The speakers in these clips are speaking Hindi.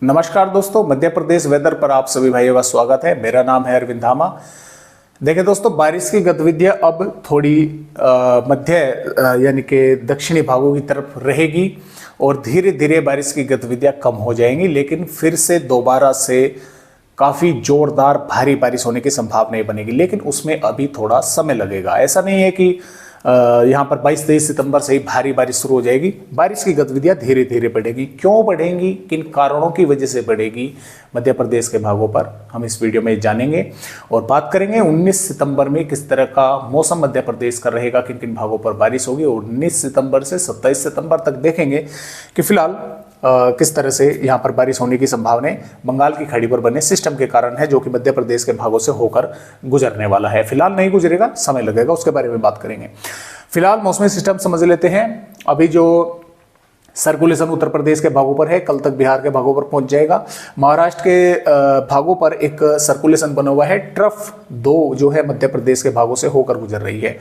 नमस्कार दोस्तों, मध्य प्रदेश वेदर पर आप सभी भाइयों का स्वागत है। मेरा नाम है अरविंद धामा। देखिए दोस्तों, बारिश की गतिविधियां अब थोड़ी मध्य यानी कि दक्षिणी भागों की तरफ रहेगी और धीरे धीरे बारिश की गतिविधियां कम हो जाएंगी, लेकिन फिर से दोबारा से काफ़ी जोरदार भारी बारिश होने की संभावना बनेगी, लेकिन उसमें अभी थोड़ा समय लगेगा। ऐसा नहीं है कि यहाँ पर 22-23 सितंबर से ही भारी बारिश शुरू हो जाएगी। बारिश की गतिविधियां धीरे धीरे बढ़ेगी। क्यों बढ़ेंगी, किन कारणों की वजह से बढ़ेगी मध्य प्रदेश के भागों पर, हम इस वीडियो में जानेंगे और बात करेंगे 19 सितंबर में किस तरह का मौसम मध्य प्रदेश का रहेगा, किन किन भागों पर बारिश होगी। और 19 सितंबर से 27 सितंबर तक देखेंगे कि फिलहाल किस तरह से यहाँ पर बारिश होने की संभावनाएं बंगाल की खाड़ी पर बने सिस्टम के कारण है, जो कि मध्य प्रदेश के भागों से होकर गुजरने वाला है। फिलहाल नहीं गुजरेगा, समय लगेगा, उसके बारे में बात करेंगे। फिलहाल मौसमी सिस्टम समझ लेते हैं। अभी जो सर्कुलेशन उत्तर प्रदेश के भागों पर है, कल तक बिहार के भागों पर पहुंच जाएगा। महाराष्ट्र के भागों पर एक सर्कुलेशन बना हुआ है, ट्रफ 2 जो है मध्य प्रदेश के भागों से होकर गुजर रही है।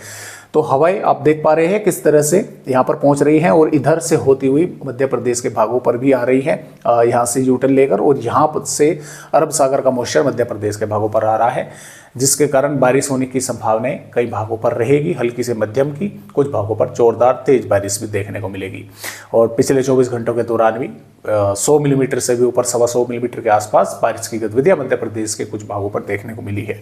तो हवाएं आप देख पा रहे हैं किस तरह से यहाँ पर पहुंच रही हैं और इधर से होती हुई मध्य प्रदेश के भागों पर भी आ रही है, यहाँ से यूटर्न लेकर, और यहाँ से अरब सागर का मॉइस्चर मध्य प्रदेश के भागों पर आ रहा है, जिसके कारण बारिश होने की संभावनाएं कई भागों पर रहेगी, हल्की से मध्यम की, कुछ भागों पर जोरदार तेज बारिश भी देखने को मिलेगी। और पिछले 24 घंटों के दौरान भी 100 मिलीमीटर से भी ऊपर, 125 मिलीमीटर के आसपास बारिश की गतिविधियां मध्य प्रदेश के कुछ भागों पर देखने को मिली है।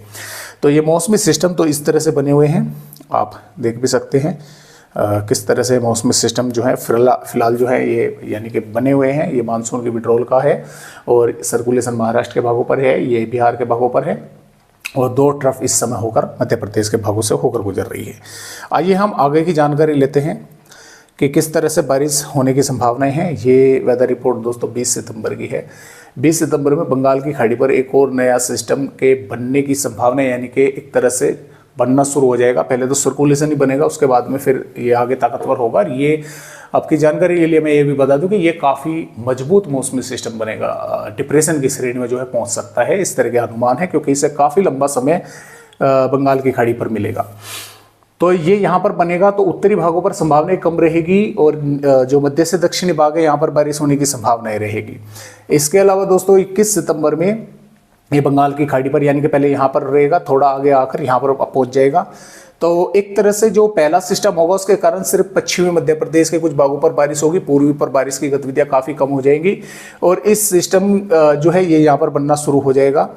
तो ये मौसमी सिस्टम तो इस तरह से बने हुए हैं, आप देख भी सकते हैं किस तरह से मौसमी सिस्टम जो है फिलहाल जो है ये यानी कि बने हुए हैं। ये मानसून के विड्रॉल का है और सर्कुलेशन महाराष्ट्र के भागों पर है, ये बिहार के भागों पर है, और 2 ट्रफ इस समय होकर मध्य प्रदेश के भागों से होकर गुजर रही है। आइए हम आगे की जानकारी लेते हैं कि किस तरह से बारिश होने की संभावनाएं हैं। ये वेदर रिपोर्ट दोस्तों 20 सितंबर की है। 20 सितंबर में बंगाल की खाड़ी पर एक और नया सिस्टम के बनने की संभावना, यानी कि एक तरह से बनना शुरू हो जाएगा। पहले तो सर्कुलेशन ही बनेगा, उसके बाद में फिर ये आगे ताकतवर होगा। ये आपकी जानकारी के लिए मैं ये भी बता दूं कि ये काफ़ी मजबूत मौसमी सिस्टम बनेगा, डिप्रेशन की श्रेणी में जो है पहुंच सकता है, इस तरह के अनुमान है, क्योंकि इसे काफ़ी लंबा समय बंगाल की खाड़ी पर मिलेगा। तो ये यहाँ पर बनेगा तो उत्तरी भागों पर संभावनाएं कम रहेगी और जो मध्य से दक्षिणी भाग है यहाँ पर बारिश होने की संभावनाएं रहेगी। इसके अलावा दोस्तों 21 सितंबर में ये बंगाल की खाड़ी पर, यानी कि पहले यहाँ पर रहेगा, थोड़ा आगे आकर यहाँ पर पहुँच जाएगा। तो एक तरह से जो पहला सिस्टम होगा उसके कारण सिर्फ पश्चिमी मध्य प्रदेश के कुछ भागों पर बारिश होगी, पूर्वी पर बारिश की गतिविधियां काफ़ी कम हो जाएंगी और इस सिस्टम जो है ये यहाँ पर बनना शुरू हो जाएगा।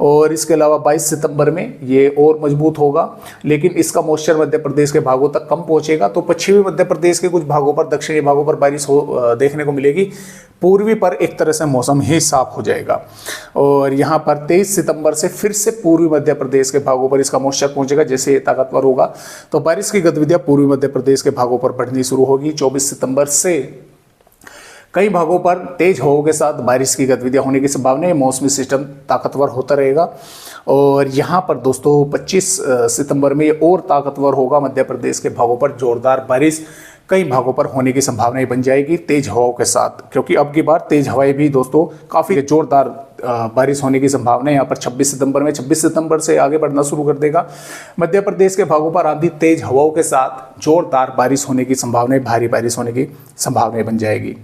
और इसके अलावा 22 सितंबर में ये और मजबूत होगा, लेकिन इसका मॉइस्चर मध्य प्रदेश के भागों तक कम पहुंचेगा। तो पश्चिमी मध्य प्रदेश के कुछ भागों पर, दक्षिणी भागों पर बारिश देखने को मिलेगी। पूर्वी पर एक तरह से मौसम ही साफ हो जाएगा और यहाँ पर 23 सितंबर से फिर से पूर्वी मध्य प्रदेश के भागों पर इसका मॉइस्चर पहुंचेगा। जैसे ताकतवर होगा तो बारिश की गतिविधियां पूर्वी मध्य प्रदेश के भागों पर बढ़नी शुरू होगी। 24 सितंबर से कई भागों पर तेज हवाओं के साथ बारिश की गतिविधियां होने की संभावना है। मौसमी सिस्टम ताकतवर होता रहेगा और यहाँ पर दोस्तों 25 सितंबर में और ताकतवर होगा। मध्य प्रदेश के भागों पर जोरदार बारिश कई भागों पर होने की संभावनाएं बन जाएगी तेज हवाओं के साथ, क्योंकि अब की बार तेज हवाएं भी दोस्तों काफ़ी जोरदार बारिश होने की संभावना है यहाँ पर 26 सितंबर में। 26 सितंबर से आगे बढ़ना शुरू कर देगा। मध्य प्रदेश के भागों पर आंधी तेज हवाओं के साथ जोरदार बारिश होने की संभावनाएं, भारी बारिश होने की संभावनाएं बन जाएगी।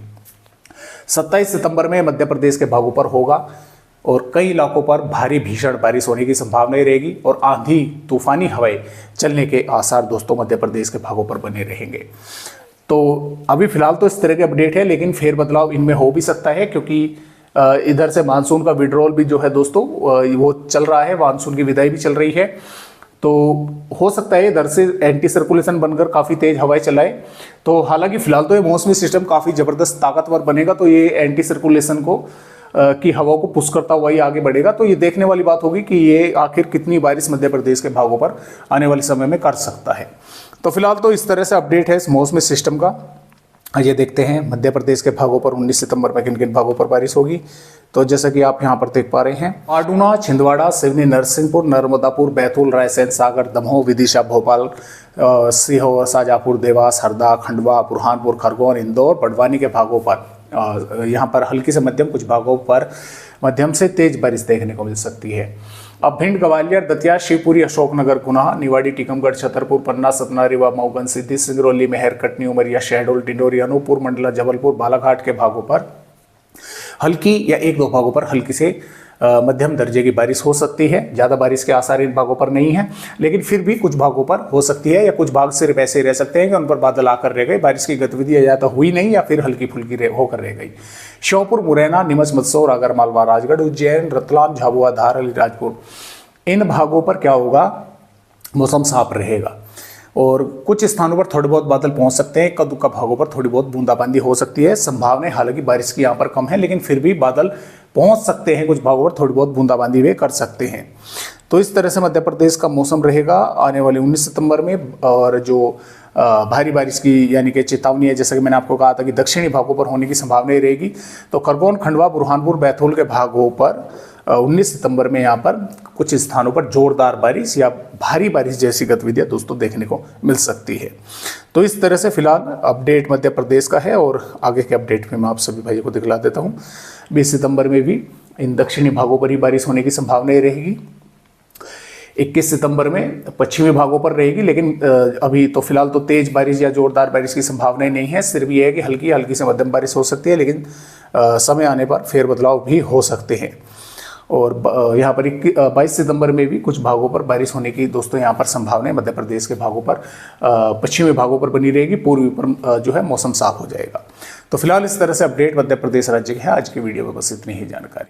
27 सितंबर में मध्य प्रदेश के भागों पर होगा और कई इलाकों पर भारी भीषण बारिश होने की संभावनाएं रहेगी और आंधी तूफानी हवाएं चलने के आसार दोस्तों मध्य प्रदेश के भागों पर बने रहेंगे। तो अभी फिलहाल तो इस तरह के अपडेट है, लेकिन फेरबदलाव इनमें हो भी सकता है, क्योंकि इधर से मानसून का विड्रॉल भी जो है दोस्तों वो चल रहा है, मानसून की विदाई भी चल रही है। तो हो सकता है इधर से एंटी सर्कुलेशन बनकर काफ़ी तेज हवाएं चलाए। तो हालांकि फिलहाल तो ये मौसमी सिस्टम काफ़ी ज़बरदस्त ताकतवर बनेगा, तो ये एंटी सर्कुलेशन को की हवा को पुश करता हुआ ही आगे बढ़ेगा। तो ये देखने वाली बात होगी कि ये आखिर कितनी बारिश मध्य प्रदेश के भागों पर आने वाले समय में कर सकता है। तो फिलहाल तो इस तरह से अपडेट है इस मौसमी सिस्टम का। ये देखते हैं मध्य प्रदेश के भागों पर 19 सितंबर में किन किन भागों पर बारिश होगी। तो जैसा कि आप यहाँ पर देख पा रहे हैं, पाडुना, छिंदवाड़ा, सिवनी, नरसिंहपुर, नर्मदापुर, बैतूल, रायसेन, सागर, दमोह, विदिशा, भोपाल, सीहोर, शाजापुर, देवास, हरदा, खंडवा, बुरहानपुर, खरगोन, इंदौर, बड़वानी के भागों पर यहाँ पर हल्की से मध्यम, कुछ भागों पर मध्यम से तेज बारिश देखने को मिल सकती है। अब भिंड, ग्वालियर, दतिया, शिवपुरी, अशोकनगर, गुना, निवाड़ी, टीकमगढ़, छतरपुर, पन्ना, सतना, रीवा, मऊ, सिद्धि, सिंगरौली, मेहर, कटनी, उमरिया, शहडोल, डिंडोरी, अनूपपुर, मंडला, जबलपुर, बालाघाट के भागों पर हल्की या एक दो भागों पर हल्की से मध्यम दर्जे की बारिश हो सकती है। ज़्यादा बारिश के आसार इन भागों पर नहीं है, लेकिन फिर भी कुछ भागों पर हो सकती है, या कुछ भाग सिर्फ ऐसे रह सकते हैं कि उन पर बादल आकर रह गए, बारिश की गतिविधि या तो हुई नहीं या फिर हल्की फुल्की होकर रह गई। श्योपुर, मुरैना, नीमच, मंदसौर, आगरमालवा, राजगढ़, उज्जैन, रतलाम, झाबुआ, धार, अलीराजपुर, इन भागों पर क्या होगा, मौसम साफ रहेगा और कुछ स्थानों पर थोड़े बहुत बादल पहुंच सकते हैं। कद्दू का भागों पर थोड़ी बहुत बूंदाबांदी हो सकती है। संभावनाएं हालांकि बारिश की यहाँ पर कम है, लेकिन फिर भी बादल पहुंच सकते हैं। कुछ भागों पर थोड़ी बहुत बूंदाबांदी वे कर सकते हैं। तो इस तरह से मध्य प्रदेश का मौसम रहेगा आने वाले 19 सितंबर में। और जो भारी बारिश की यानी कि चेतावनी है, जैसा कि मैंने आपको कहा था कि दक्षिणी भागों पर होने की संभावना रहेगी। तो खरगोन, खंडवा, बुरहानपुर, बैतूल के भागों पर 19 सितंबर में यहाँ पर कुछ स्थानों पर जोरदार बारिश या भारी बारिश जैसी गतिविधियां दोस्तों देखने को मिल सकती है। तो इस तरह से फिलहाल अपडेट मध्य प्रदेश का है और आगे के अपडेट में मैं आप सभी भाइयों को दिखला देता हूँ। 20 सितंबर में भी इन दक्षिणी भागों पर ही बारिश होने की संभावना रहेगी। 21 सितंबर में पश्चिमी भागों पर रहेगी, लेकिन अभी तो फिलहाल तो तेज बारिश या जोरदार बारिश की संभावना नहीं है। सिर्फ ये है कि हल्की हल्की से मध्यम बारिश हो सकती है, लेकिन समय आने पर फेरबदलाव भी हो सकते हैं। और यहाँ पर 22 सितंबर में भी कुछ भागों पर बारिश होने की दोस्तों यहाँ पर संभावना है। मध्य प्रदेश के भागों पर, पश्चिमी भागों पर बनी रहेगी। पूर्वी पर जो है मौसम साफ हो जाएगा। तो फिलहाल इस तरह से अपडेट मध्य प्रदेश राज्य के है। आज की वीडियो में बस इतनी ही जानकारी।